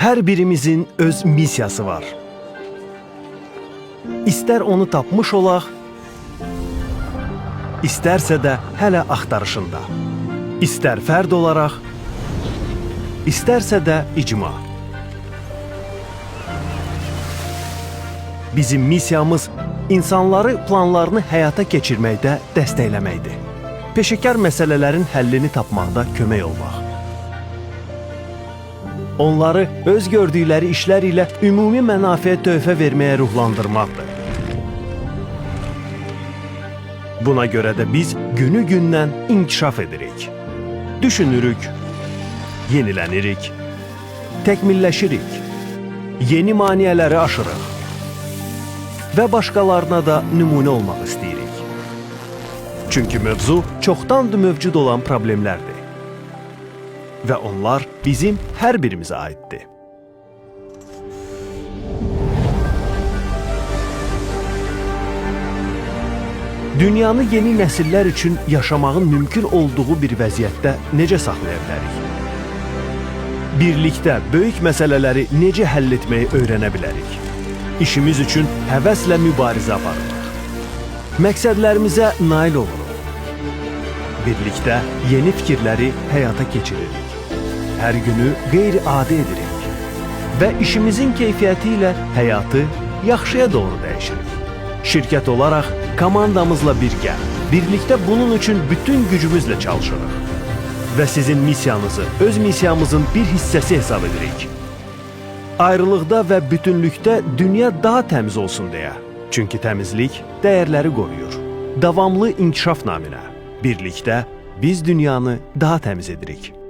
Hər birimizin öz missiyası var. İstər onu tapmış olaq, istərsə də hələ axtarışında. İstər fərd olaraq, istərsə də icma. Bizim missiyamız insanları planlarını həyata keçirməkdə dəstəkləməkdir. Peşəkar məsələlərin həllini tapmaqda kömək olmaq. Onları öz gördükləri işlər ilə ümumi mənafiyə töhfə verməyə ruhlandırmaqdır. Buna görə də biz günü-gündən inkişaf edirik. Düşünürük, yenilənirik, təkmilləşirik, yeni maneələri aşırıq və başqalarına da nümunə olmaq istəyirik. Çünki mövzu çoxdandır mövcud olan problemlərdir. Və onlar bizim hər birimizə aiddir. Dünyanı yeni nəsillər üçün yaşamağın mümkün olduğu bir vəziyyətdə necə saxlaya bilərik? Birlikdə böyük məsələləri necə həll etməyi öyrənə bilərik? İşimiz üçün həvəslə mübarizə aparırıq. Məqsədlərimizə nail oluruq. Birlikdə yeni fikirləri həyata keçiririk. Hər günü qeyri-adi edirik və işimizin keyfiyyəti ilə həyatı yaxşıya doğru dəyişirik. Şirkət olaraq komandamızla birlikdə bunun üçün bütün gücümüzlə çalışırıq və sizin missiyanızı öz missiyamızın bir hissəsi hesab edirik. Ayrılıqda və bütünlükdə dünya daha təmiz olsun deyə. Çünki təmizlik dəyərləri qoruyur. Davamlı inkişaf naminə birlikdə biz dünyanı daha təmiz edirik.